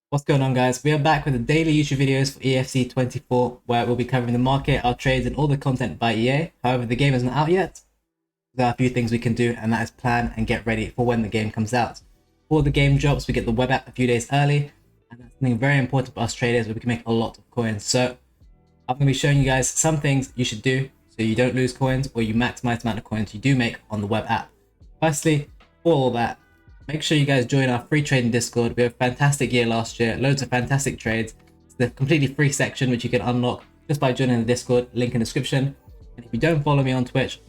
What's going on, guys? We are back with the daily YouTube videos for EFC 24, where we'll be covering the market, our trades, and all the content by EA. However, the game isn't out yet. There are a few things we can do, and that is plan and get ready for when the game comes out. Before the game drops, we get the web app a few days early, and that's something very important for us traders, where we can make a lot of coins. So I'm going to be showing you guys some things you should do so you don't lose coins or you maximize the amount of coins you do make on the web app. Firstly, for all that, make sure you guys join our free trading Discord. We had a fantastic year last year, loads of fantastic trades. It's the completely free section which you can unlock just by joining the Discord, link in the description. And if you don't follow me on Twitch,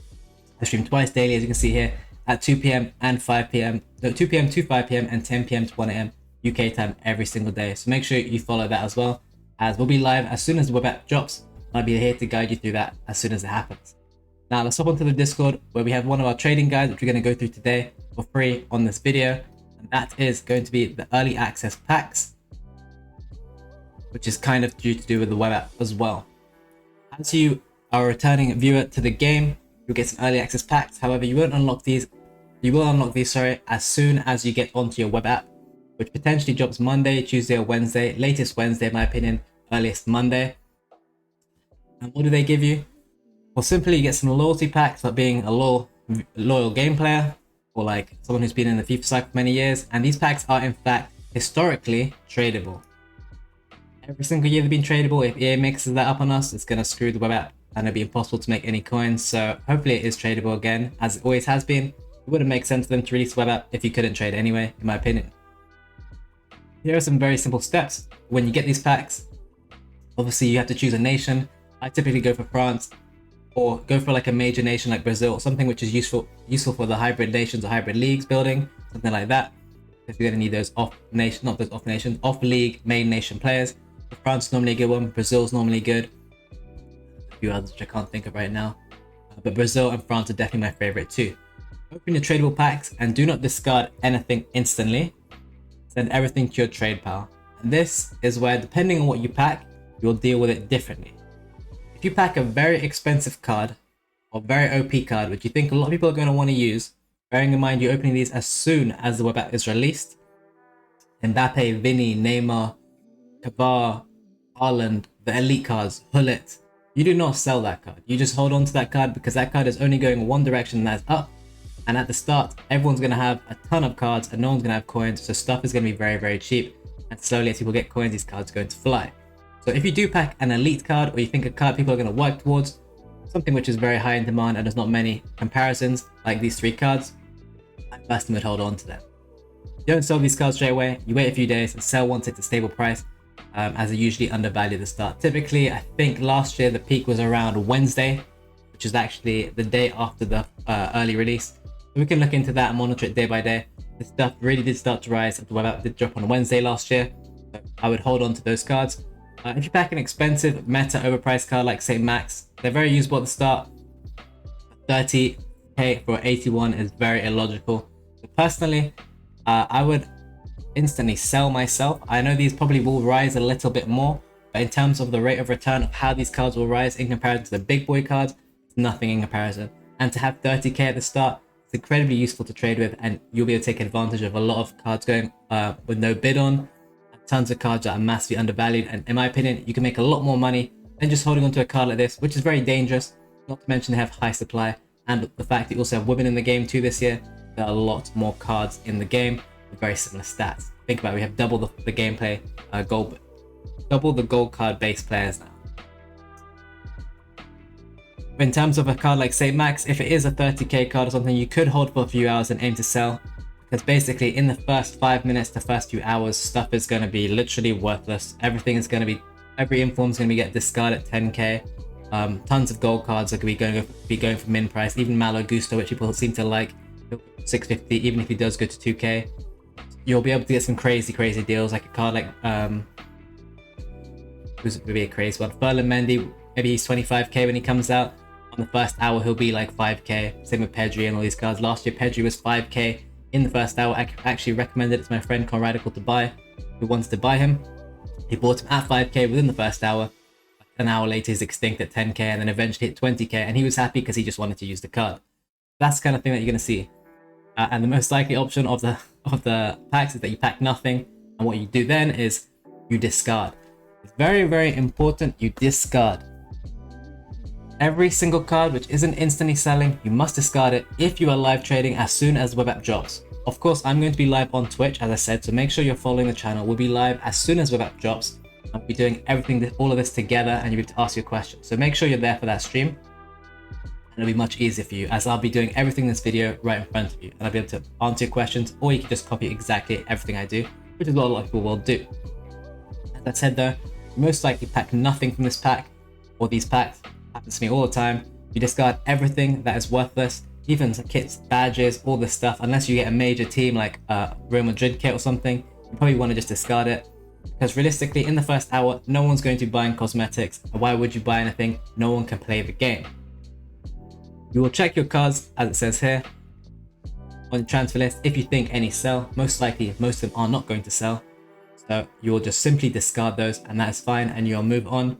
I stream twice daily, as you can see here, at 2 p.m. and 5 p.m. No, 2 p.m. to 5 p.m. and 10 p.m. to 1 a.m. UK time every single day. So make sure you follow that as well, as we'll be live as soon as the web app drops. I'll be here to guide you through that as soon as it happens. Now let's hop onto the Discord, where we have one of our trading guides which we're going to go through today for free on this video, and that is going to be the early access packs, which is kind of due to do with the web app as well. As you are a returning viewer to the game, you'll get some early access packs. However, you won't unlock these. You will unlock these, as soon as you get onto your web app, which potentially drops Monday, Tuesday, or Wednesday. Latest Wednesday, in my opinion. Earliest Monday. And what do they give you? Well, simply you get some loyalty packs for being a loyal game player, or like someone who's been in the FIFA cycle for many years. And these packs are in fact historically tradable. Every single year they've been tradable. If EA mixes that up on us, it's going to screw the web app and it'll be impossible to make any coins. So hopefully it is tradable again, as it always has been. It wouldn't make sense for them to release the web app if you couldn't trade anyway, in my opinion. Here are some very simple steps. When you get these packs, obviously you have to choose a nation. I typically go for France, or go for like a major nation like Brazil, something which is useful for the hybrid nations or hybrid leagues building, something like that. If you're going to need those off league main nation players. France is normally a good one. Brazil's normally good. A few others which I can't think of right now, but Brazil and France are definitely my favorite too. Open your tradable packs and do not discard anything instantly. Send everything to your trade pile. And this is where, depending on what you pack, you'll deal with it differently. If you pack a very expensive card or very OP card, which you think a lot of people are going to want to use, bearing in mind you're opening these as soon as the web app is released, Mbappe, Vinnie, Neymar, Kavar, Haaland, the elite cards, Hullet, you do not sell that card. You just hold on to that card, because that card is only going one direction, and that's up. And at the start, everyone's going to have a ton of cards and no one's going to have coins, so stuff is going to be very, very cheap. And slowly as people get coins, these cards are going to fly. So if you do pack an elite card, or you think a card people are going to work towards, something which is very high in demand and there's not many comparisons, like these three cards, I personally would hold on to them. You don't sell these cards straight away, you wait a few days and sell once it's a stable price, as they're usually undervalued at the start. Typically, I think last year the peak was around Wednesday, which is actually the day after the early release. So we can look into that and monitor it day by day. This stuff really did start to rise. The web app did drop on Wednesday last year, so I would hold on to those cards. If you pack an expensive meta overpriced card like St. Max, they're very usable at the start. 30k for 81 is very illogical. So personally, I would instantly sell myself. I know these probably will rise a little bit more, but in terms of the rate of return of how these cards will rise in comparison to the big boy cards, it's nothing in comparison. And to have 30k at the start, it's incredibly useful to trade with, and you'll be able to take advantage of a lot of cards going with no bid on. Tons of cards that are massively undervalued, and in my opinion, you can make a lot more money than just holding onto a card like this, which is very dangerous. Not to mention they have high supply, and the fact that you also have women in the game too this year. There are a lot more cards in the game with very similar stats. Think about it, we have double the gameplay double the gold card base players now. In terms of a card like St. Max, if it is a 30k card or something, you could hold for a few hours and aim to sell. Because basically in the first 5 minutes to first few hours, stuff is going to be literally worthless. Everything is going to be, every inform is going to get discarded at 10k. Tons of gold cards are going to be going for min price. Even Malo Gusto, which people seem to like, 650, even if he does go to 2k. You'll be able to get some crazy deals, like a card like, who's maybe a crazy one? Ferland Mendy, maybe he's 25k when he comes out. On the first hour, he'll be like 5k. Same with Pedri and all these cards. Last year, Pedri was 5k. In the first hour. I actually recommended it to my friend Conradical to buy, who wanted to buy him. He bought him at 5k within the first hour. An hour later he's extinct at 10k, and then eventually hit 20k, and he was happy because he just wanted to use the card. That's the kind of thing that you're going to see. And the most likely option of the packs is that you pack nothing, And what you do then is you discard. It's very, very important you discard. Every single card which isn't instantly selling, you must discard it if you are live trading as soon as the web app drops. Of course, I'm going to be live on Twitch, as I said, so make sure you're following the channel. We'll be live as soon as web app drops. I'll be doing everything, all of this together, and you'll be able to ask your questions. So make sure you're there for that stream. And it'll be much easier for you, as I'll be doing everything in this video right in front of you. And I'll be able to answer your questions, or you can just copy exactly everything I do, which is what a lot of people will do. As I said though, you most likely pack nothing from this pack, or these packs. Happens to me all the time. You discard everything that is worthless, even some kits, badges, all this stuff, unless you get a major team like a Real Madrid kit or something. You probably want to just discard it, because realistically in the first hour no one's going to be buying cosmetics, and why would you buy anything? No one can play the game. You will check your cards, as it says here, on the transfer list. If you think any sell, most likely most of them are not going to sell, so you will just simply discard those, and that is fine, and you'll move on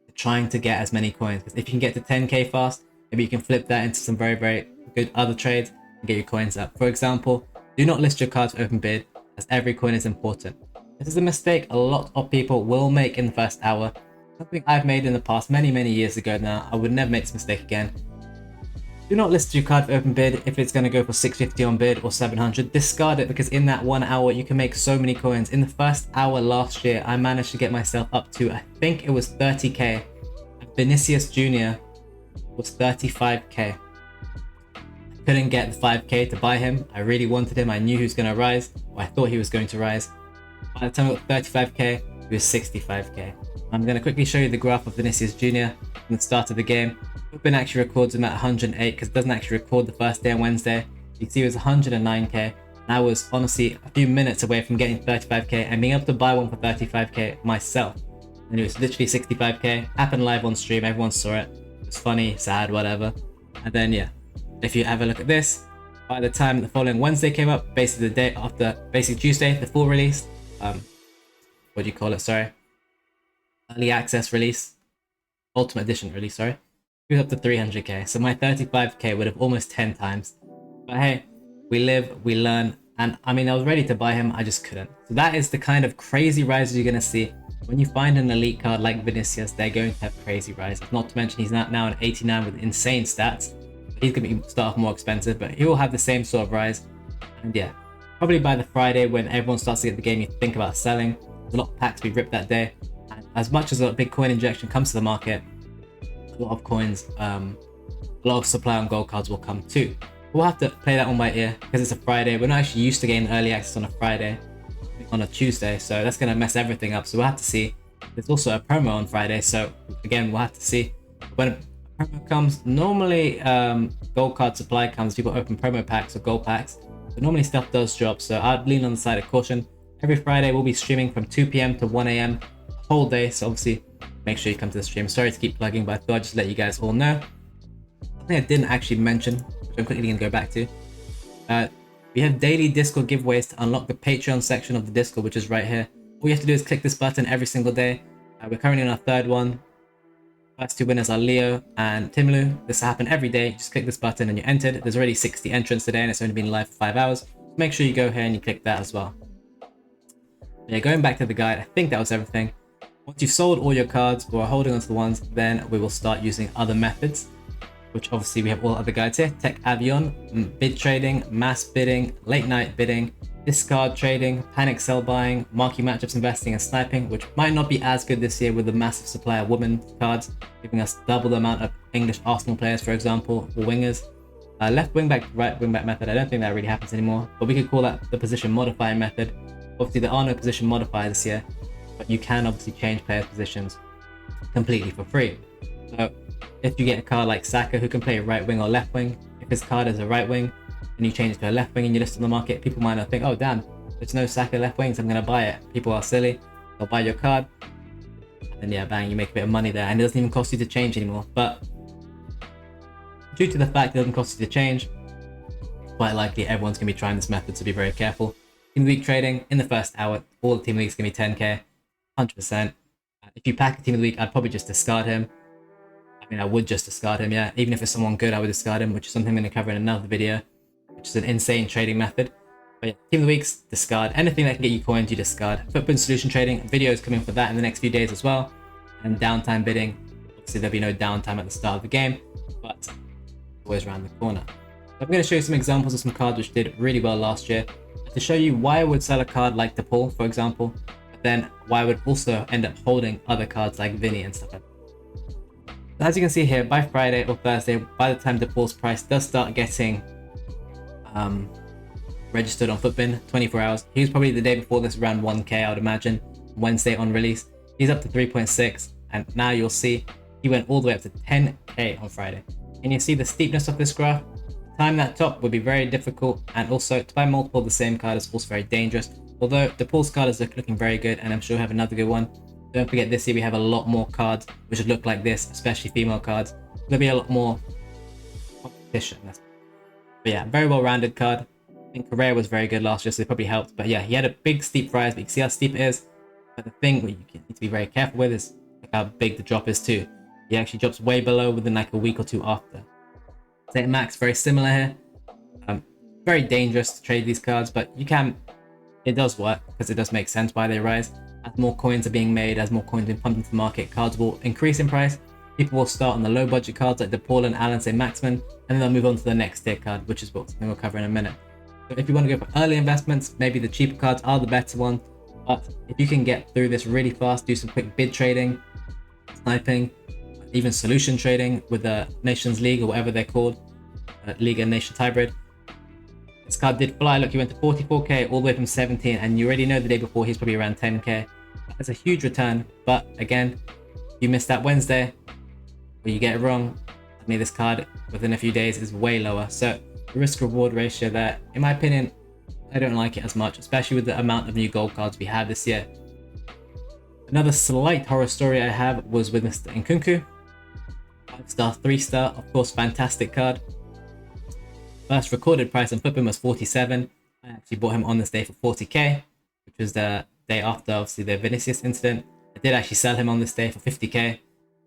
to trying to get as many coins. Because if you can get to 10k fast, maybe you can flip that into some very, very good other trades and get your coins up. For example, do not list your cards for open bid, as every coin is important. This is a mistake a lot of people will make in the first hour. Something I've made in the past many years ago now. I would never make this mistake again. Do not list your card for open bid if it's going to go for 650 on bid or 700. Discard it, because in that 1 hour you can make so many coins. In the first hour last year, I managed to get myself up to, I think it was 30k. Vinicius Jr. was 35k. I couldn't get the 5k to buy him. I really wanted him. I knew he was going to rise, or I thought he was going to rise. By the time I got 35k, he was 65k. I'm going to quickly show you the graph of Vinicius Jr. from the start of the game. Open actually records him at 108, because it doesn't actually record the first day on Wednesday. You can see it was 109k, and I was honestly a few minutes away from getting 35k and being able to buy one for 35k myself. And it was literally 65k. Happened live on stream, everyone saw it. It was funny, sad, whatever. And then yeah, if you have a look at this, by the time the following Wednesday came up, basically the day after, basically Tuesday, the full release, what do you call it, sorry, early access release, ultimate edition release, sorry, it was up to 300k. So my 35k would have almost 10 times. But hey, we live, we learn, and I mean, I was ready to buy him, I just couldn't. So that is the kind of crazy rises you're gonna see. When you find an elite card like Vinicius, they're going to have crazy rises. Not to mention he's now an 89 with insane stats. He's going to start off more expensive, but he will have the same sort of rise. And yeah, probably by the Friday when everyone starts to get the game, you think about selling. There's a lot of packs to be ripped that day. And as much as a big coin injection comes to the market, a lot of coins, a lot of supply on gold cards will come too. We'll have to play that one by ear, because it's a Friday. We're not actually used to getting early access on a Friday, on a Tuesday, so that's going to mess everything up. So we'll have to see. There's also a promo on Friday, so again, we'll have to see. When a promo comes, normally gold card supply comes, people open promo packs or gold packs, but normally stuff does drop, so I'd lean on the side of caution. Every Friday we'll be streaming from 2 p.m. to 1 a.m. whole day, so obviously make sure you come to the stream. Sorry to keep plugging, but I thought I'd just let you guys all know. Something I didn't actually mention, which I'm quickly going to go back to. We have daily Discord giveaways to unlock the Patreon section of the Discord, which is right here. All you have to do is click this button every single day. We're currently on our third one. First two winners are Leo and Timlu. This will happen every day. Just click this button and you're entered. There's already 60 entrants today, and it's only been live for 5 hours. Make sure you go here and you click that as well. Yeah, going back to the guide, I think that was everything. Once you've sold all your cards or are holding onto the ones, then we will start using other methods, which obviously we have all other guides here. Tech Avion, bid trading, mass bidding, late night bidding, discard trading, panic sell buying, marquee matchups investing, and sniping, which might not be as good this year with the massive supply of women cards, giving us double the amount of English Arsenal players, for example, or wingers. Left wing back, right wing back method, I don't think that really happens anymore, but we could call that the position modifier method. Obviously there are no position modifiers this year, but you can obviously change players' positions completely for free. So if you get a card like Saka who can play right wing or left wing, if his card is a right wing and you change it to a left wing and you list on the market, people might not think, oh damn, there's no Saka left wing, so I'm going to buy it. People are silly, they'll buy your card, and yeah, bang, you make a bit of money there, and it doesn't even cost you to change anymore. But due to the fact it doesn't cost you to change, quite likely everyone's going to be trying this method, so be very careful. Team week trading, in the first hour, all the team weeks going to be 10k, 100%. If you pack a team of the week, I'd probably just discard him. I mean, I would just discard him, yeah. Even if it's someone good, I would discard him, which is something I'm going to cover in another video, which is an insane trading method. But yeah, team of the weeks, discard. Anything that can get you coins, you discard. Footprint solution trading, videos coming for that in the next few days as well. And downtime bidding. Obviously, there'll be no downtime at the start of the game, but it's always around the corner. So I'm going to show you some examples of some cards which did really well last year to show you why I would sell a card like the pull, for example, but then why I would also end up holding other cards like Vinnie and stuff like that. So as you can see here, by Friday or Thursday, by the time the pull's price does start getting registered on Footbin, 24 hours. He was probably the day before this around 1k, I would imagine. Wednesday on release, he's up to 3.6, and now you'll see he went all the way up to 10k on Friday. And you see the steepness of this graph. To time that top would be very difficult, and also to buy multiple of the same card is also very dangerous. Although the pulls card is looking very good, and I'm sure we have another good one. Don't forget, this year we have a lot more cards which would look like this, especially female cards. There'll be a lot more competition. But yeah, very well-rounded card. I think Correa was very good last year, so it probably helped. But yeah, he had a big steep rise, but you can see how steep it is. But the thing what you need to be very careful with is how big the drop is too. He actually drops way below within like a week or two after. St. Max, very similar here. Very dangerous to trade these cards, but you can. It does work because it does make sense why they rise. As more coins are being made, as more coins are being pumped into the market, cards will increase in price. People will start on the low budget cards like the Paul and Allen St. Maximin, and then they'll move on to the next tier card, which is what we'll cover in a minute. So if you want to go for early investments, maybe the cheaper cards are the better one. But if you can get through this really fast, do some quick bid trading, sniping, even solution trading with the Nations League or whatever they're called, League and Nations Hybrid. This card did fly. Look, he went to 44k all the way from 17, and you already know the day before he's probably around 10k. That's a huge return, but again, you missed that Wednesday, or you get it wrong. I mean, this card within a few days is way lower. So the risk-reward ratio there, in my opinion, I don't like it as much, especially with the amount of new gold cards we have this year. Another slight horror story I have was with Mr. Nkunku. 5-star, 3-star, of course, fantastic card. First recorded price on Footbin was 47. I actually bought him on this day for 40k, which was the day after, obviously, the Vinicius incident. I did actually sell him on this day for 50k,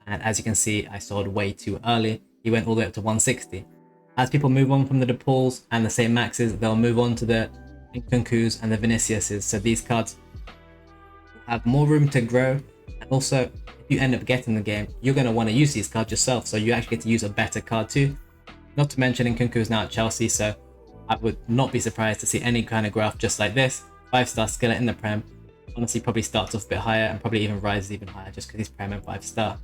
and as you can see, I sold way too early. He went all the way up to 160. As people move on from the DePauls and the St. Maxes, they'll move on to the Nkunkus and the Viniciuses. So these cards have more room to grow, and also if you end up getting the game, you're going to want to use these cards yourself, so you actually get to use a better card too. Not to mention Nkunku is now at Chelsea, so I would not be surprised to see any kind of graph just like this. 5-star skillet in the Prem. Honestly, probably starts off a bit higher and probably even rises even higher just because he's Prem and 5-star.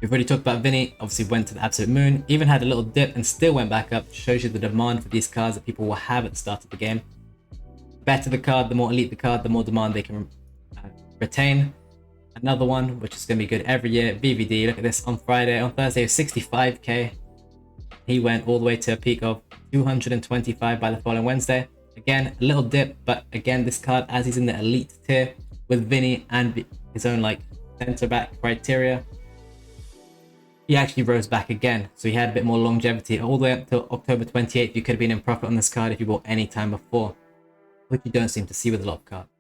We've already talked about Vinnie, obviously went to the absolute moon, even had a little dip and still went back up. Shows you the demand for these cards that people will have at the start of the game. The better the card, the more elite the card, the more demand they can retain. Another one, which is going to be good every year, VVD. Look at this on Friday. On Thursday, it was 65k. He went all the way to a peak of 225 by the following Wednesday. Again, a little dip, but again, this card, as he's in the elite tier with Vinnie and his own like center back criteria, he actually rose back again. So he had a bit more longevity all the way up till October 28th. You could have been in profit on this card if you bought any time before, which you don't seem to see with a lot of cards.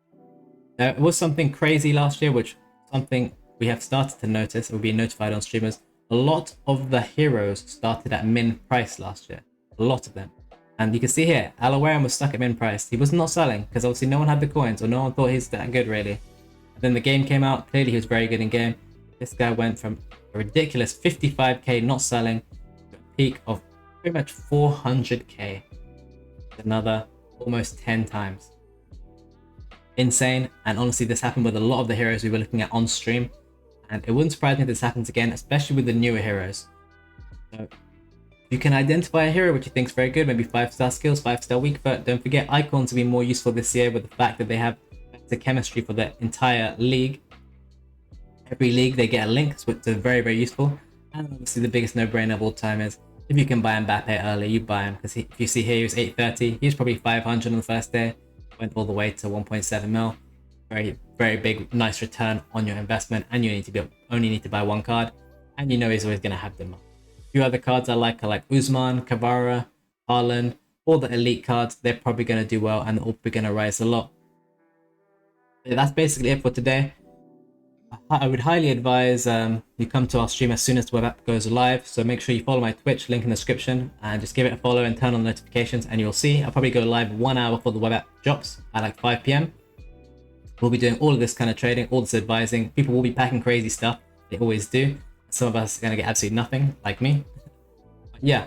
Now, it was something crazy last year, which something we have started to notice, or being notified on streamers. A lot of the heroes started at min price last year. A lot of them. And you can see here, Alawaran was stuck at min price. He was not selling because obviously no one had the coins, or no one thought he's that good really. And then the game came out. Clearly he was very good in game. This guy went from a ridiculous 55k not selling to a peak of pretty much 400k. Another almost 10 times. Insane. And honestly, this happened with a lot of the heroes we were looking at on stream. And it wouldn't surprise me if this happens again, especially with the newer heroes. So if you can identify a hero which you think is very good, maybe 5-star skills, 5-star weak foot. Don't forget icons will be more useful this year with the fact that they have better chemistry for the entire league. Every league they get a link, which is very, very useful. And obviously the biggest no-brainer of all time is if you can buy Mbappe early, you buy him. Because if you see here, he was 830. He was probably 500 on the first day. Went all the way to 1.7 mil. Very, very big, nice return on your investment, and you only need to buy one card, and you know he's always going to have them. A few other cards I like are like Usman, Kavara, Haaland, all the elite cards. They're probably going to do well, and they're all going to rise a lot. That's basically it for today. I would highly advise you come to our stream as soon as the web app goes live. So make sure you follow my Twitch, link in the description, and just give it a follow and turn on notifications, and you'll see I'll probably go live 1 hour before the web app drops at like 5 p.m. We'll be doing all of this kind of trading, all this advising. People will be packing crazy stuff. They always do. Some of us are going to get absolutely nothing, like me. But yeah,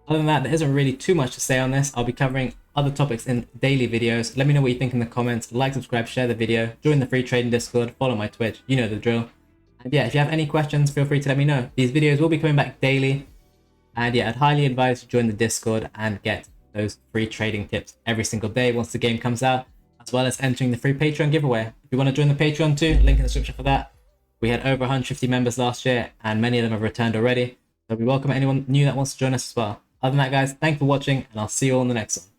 other than that, there isn't really too much to say on this. I'll be covering other topics in daily videos. Let me know what you think in the comments. Like, subscribe, share the video, join the free trading Discord, follow my Twitch. You know the drill. And yeah, if you have any questions, feel free to let me know. These videos will be coming back daily. And yeah, I'd highly advise you join the Discord and get those free trading tips every single day once the game comes out, as well as entering the free Patreon giveaway. If you want to join the Patreon too, link in the description for that. We had over 150 members last year, and many of them have returned already. So we welcome anyone new that wants to join us as well. Other than that, guys, thanks for watching, and I'll see you all in the next one.